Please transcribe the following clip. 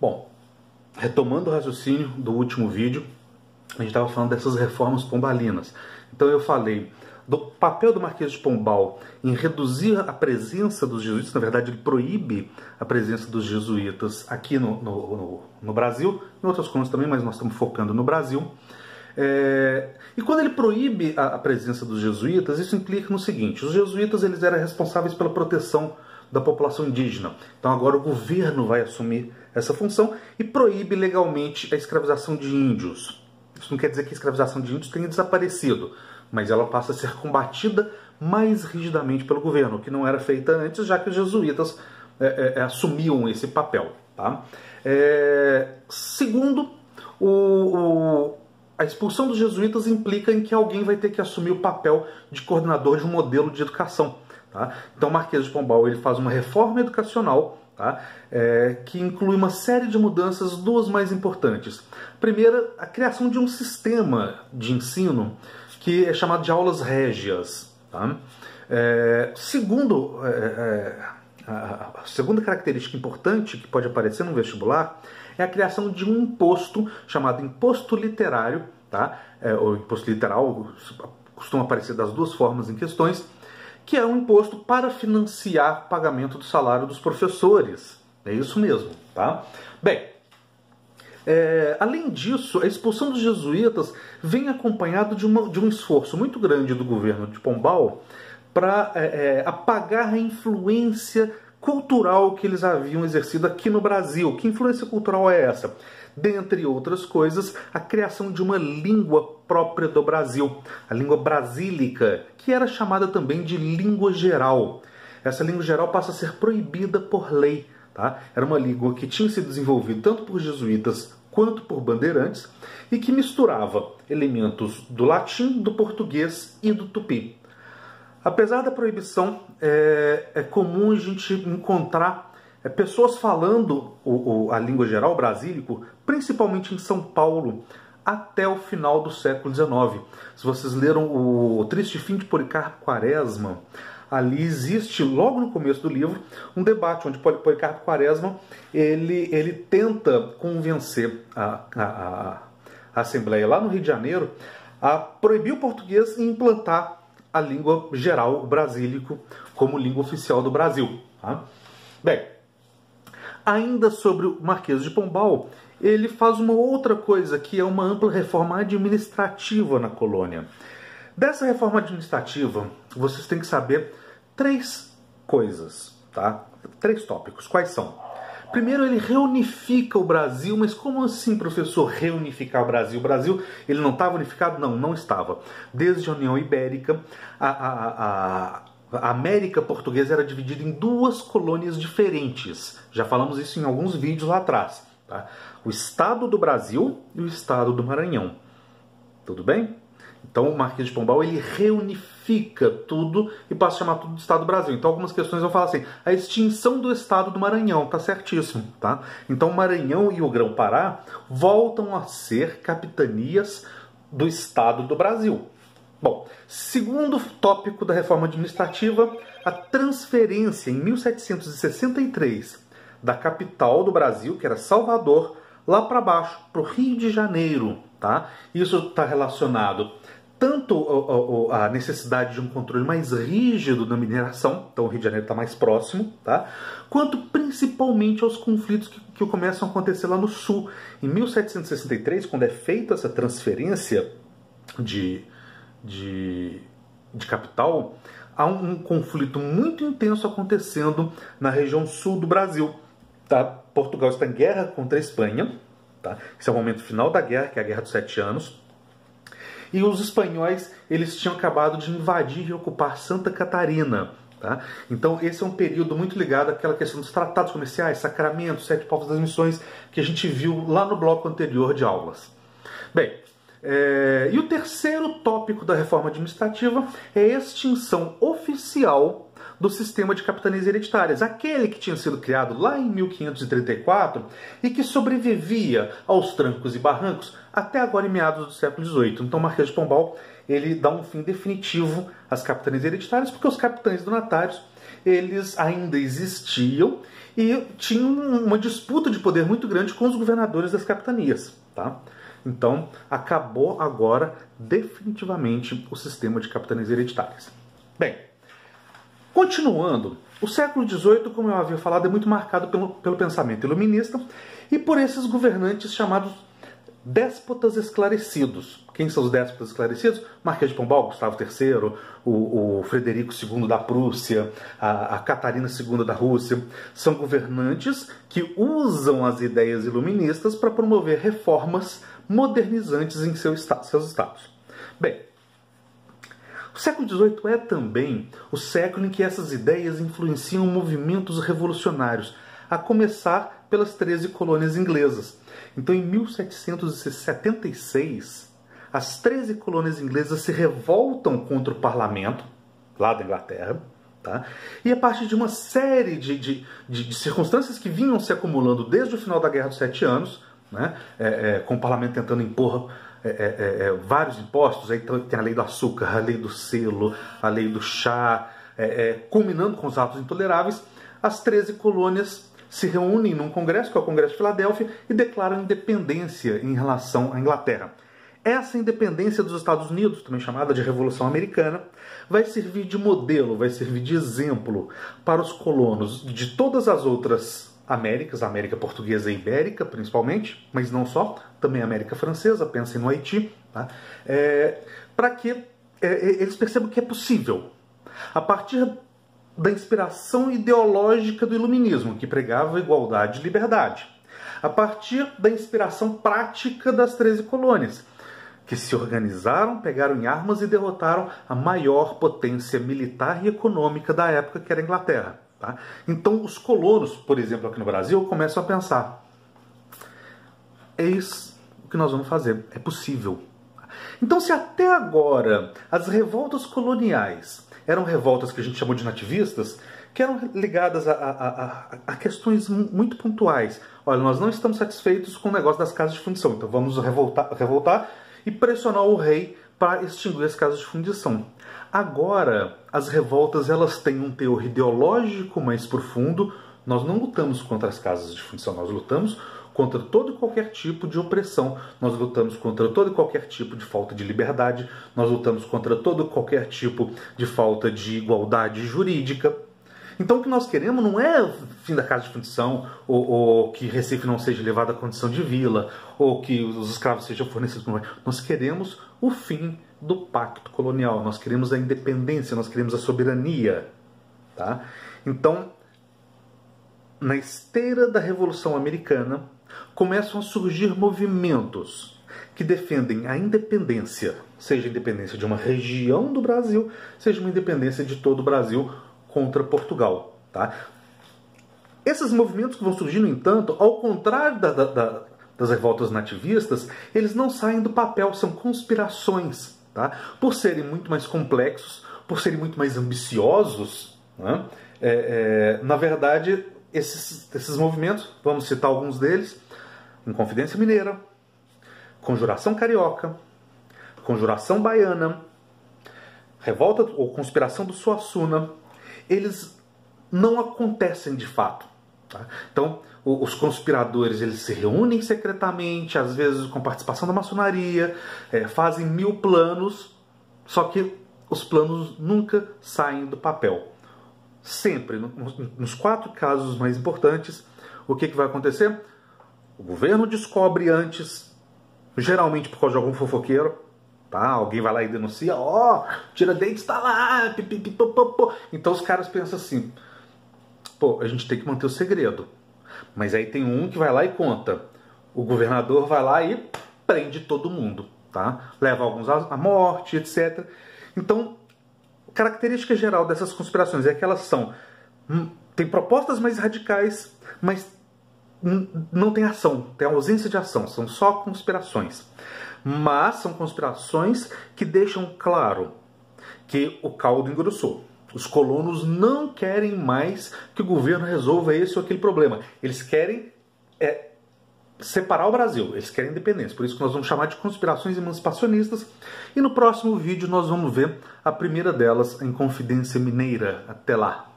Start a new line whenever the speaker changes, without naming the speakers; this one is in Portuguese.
Bom, retomando o raciocínio do último vídeo, a gente estava falando dessas reformas pombalinas. Então eu falei do papel do Marquês de Pombal em reduzir a presença dos jesuítas. Na verdade, ele proíbe a presença dos jesuítas aqui no Brasil, em outras colônias também, mas nós estamos focando no Brasil. E quando ele proíbe a presença dos jesuítas, isso implica no seguinte: os jesuítas eles eram responsáveis pela proteção da população indígena. Então agora o governo vai assumir essa função e proíbe legalmente a escravização de índios. Isso não quer dizer que a escravização de índios tenha desaparecido, mas ela passa a ser combatida mais rigidamente pelo governo, o que não era feita antes, já que os jesuítas assumiam esse papel. Tá? Segundo, a expulsão dos jesuítas implica em que alguém vai ter que assumir o papel de coordenador de um modelo de educação. Tá? Então o Marquês de Pombal ele faz uma reforma educacional, tá? Que inclui uma série de mudanças, duas mais importantes. Primeira, a criação de um sistema de ensino que é chamado de aulas régias. Tá? Segundo, a segunda característica importante que pode aparecer no vestibular é a criação de um imposto chamado imposto literário, tá? O imposto literal costuma aparecer das duas formas em questões, que é um imposto para financiar o pagamento do salário dos professores. É isso mesmo, tá? Bem, além disso, a expulsão dos jesuítas vem acompanhado de um esforço muito grande do governo de Pombal para apagar a influência cultural que eles haviam exercido aqui no Brasil. Que influência cultural é essa? Dentre outras coisas, a criação de uma língua própria do Brasil, a língua brasílica, que era chamada também de língua geral. Essa língua geral passa a ser proibida por lei. Tá? Era uma língua que tinha sido desenvolvida tanto por jesuítas quanto por bandeirantes e que misturava elementos do latim, do português e do tupi. Apesar da proibição, é comum a gente encontrar pessoas falando a língua geral, o brasílico, principalmente em São Paulo, até o final do século XIX. Se vocês leram o Triste Fim de Policarpo Quaresma, ali existe, logo no começo do livro, um debate onde Policarpo Quaresma ele tenta convencer a Assembleia lá no Rio de Janeiro a proibir o português e implantar a língua geral, o brasílico, como língua oficial do Brasil. Tá? Bem, ainda sobre o Marquês de Pombal, ele faz uma outra coisa, que é uma ampla reforma administrativa na colônia. Dessa reforma administrativa, vocês têm que saber três coisas, tá? 3 tópicos. Quais são? Primeiro, ele reunifica o Brasil, mas como assim, professor, reunificar o Brasil? O Brasil, ele não estava unificado? Não, não estava. Desde a União Ibérica, a América Portuguesa era dividida em 2 colônias diferentes. Já falamos isso em alguns vídeos lá atrás. Tá? O Estado do Brasil e o Estado do Maranhão. Tudo bem? Então o Marquês de Pombal ele reunifica tudo e passa a chamar tudo de Estado do Brasil. Então algumas questões vão falar assim: a extinção do Estado do Maranhão, tá certíssimo, tá? Então o Maranhão e o Grão-Pará voltam a ser capitanias do Estado do Brasil. Bom, segundo tópico da reforma administrativa, a transferência em 1763 da capital do Brasil, que era Salvador, lá para baixo, para o Rio de Janeiro. Tá? Isso está relacionado tanto à necessidade de um controle mais rígido da mineração, então o Rio de Janeiro está mais próximo, tá? Quanto principalmente aos conflitos que começam a acontecer lá no sul. Em 1763, quando é feita essa transferência de capital, há um conflito muito intenso acontecendo na região sul do Brasil. Tá? Portugal está em guerra contra a Espanha. Tá? Esse é o momento final da guerra, que é a Guerra dos 7 Anos. E os espanhóis eles tinham acabado de invadir e ocupar Santa Catarina. Tá? Então esse é um período muito ligado àquela questão dos tratados comerciais, sacramentos, 7 povos das missões, que a gente viu lá no bloco anterior de aulas. Bem, e o terceiro tópico da reforma administrativa é a extinção oficial do sistema de capitanias hereditárias, aquele que tinha sido criado lá em 1534 e que sobrevivia aos trancos e barrancos até agora em meados do século XVIII. Então o Marquês de Pombal ele dá um fim definitivo às capitanias hereditárias, porque os capitães donatários eles ainda existiam e tinha uma disputa de poder muito grande com os governadores das capitanias. Tá? Então, acabou agora definitivamente o sistema de capitanias hereditárias. Bem, continuando, o século XVIII, como eu havia falado, é muito marcado pelo pensamento iluminista e por esses governantes chamados déspotas esclarecidos. Quem são os déspotas esclarecidos? Marquês de Pombal, Gustavo III, o Frederico II da Prússia, a Catarina II da Rússia. São governantes que usam as ideias iluministas para promover reformas modernizantes em seus estados. Bem, o século XVIII é também o século em que essas ideias influenciam movimentos revolucionários, a começar pelas 13 colônias inglesas. Então, em 1776, as 13 colônias inglesas se revoltam contra o parlamento, lá da Inglaterra, tá? E a partir de uma série de circunstâncias que vinham se acumulando desde o final da Guerra dos 7 Anos, né? Com o parlamento tentando impor vários impostos, aí tem a lei do açúcar, a lei do selo, a lei do chá, culminando com os atos intoleráveis, as 13 colônias se reúnem num congresso, que é o Congresso de Filadélfia, e declaram independência em relação à Inglaterra. Essa independência dos Estados Unidos, também chamada de Revolução Americana, vai servir de modelo, vai servir de exemplo para os colonos de todas as outras Américas, a América Portuguesa e Ibérica, principalmente, mas não só, também a América Francesa, pensem no Haiti, tá? Para que eles percebam que é possível, a partir da inspiração ideológica do iluminismo, que pregava igualdade e liberdade, a partir da inspiração prática das 13 colônias, que se organizaram, pegaram em armas e derrotaram a maior potência militar e econômica da época, que era a Inglaterra. Tá? Então os colonos, por exemplo, aqui no Brasil, começam a pensar: eis o que nós vamos fazer, é possível. Então, se até agora as revoltas coloniais eram revoltas que a gente chamou de nativistas, que eram ligadas a questões muito pontuais. Olha, nós não estamos satisfeitos com o negócio das casas de fundição, então vamos revoltar e pressionar o rei para extinguir as casas de fundição. Agora, as revoltas elas têm um teor ideológico mais profundo. Nós não lutamos contra as casas de fundição, nós lutamos contra todo e qualquer tipo de opressão, nós lutamos contra todo e qualquer tipo de falta de liberdade, nós lutamos contra todo e qualquer tipo de falta de igualdade jurídica. Então o que nós queremos não é o fim da casa de fundição, ou que Recife não seja levado à condição de vila, ou que os escravos sejam fornecidos por nós. Nós queremos o fim do pacto colonial, nós queremos a independência, nós queremos a soberania. Tá? Então, na esteira da Revolução Americana, começam a surgir movimentos que defendem a independência, seja a independência de uma região do Brasil, seja uma independência de todo o Brasil contra Portugal. Tá? Esses movimentos que vão surgir, no entanto, ao contrário das revoltas nativistas, eles não saem do papel, são conspirações. Tá? Por serem muito mais complexos, por serem muito mais ambiciosos, né? Na verdade, esses movimentos, vamos citar alguns deles: Inconfidência Mineira, Conjuração Carioca, Conjuração Baiana, Revolta ou Conspiração do Suassuna, eles não acontecem de fato. Tá? Então, os conspiradores eles se reúnem secretamente, às vezes com participação da maçonaria, fazem 1000 planos, só que os planos nunca saem do papel. Sempre, nos 4 casos mais importantes, o que vai acontecer? O governo descobre antes, geralmente por causa de algum fofoqueiro, tá? Alguém vai lá e denuncia: Tiradentes está lá, pipipipopopô. Então os caras pensam assim: pô, a gente tem que manter o segredo. Mas aí tem um que vai lá e conta. O governador vai lá e prende todo mundo, tá? Leva alguns à morte, etc. Então, a característica geral dessas conspirações é que elas têm propostas mais radicais, mas não tem ação, tem ausência de ação, são só conspirações. Mas são conspirações que deixam claro que o caldo engrossou. Os colonos não querem mais que o governo resolva esse ou aquele problema. Eles querem separar o Brasil, eles querem independência. Por isso que nós vamos chamar de conspirações emancipacionistas. E no próximo vídeo nós vamos ver a primeira delas, a Inconfidência Mineira. Até lá!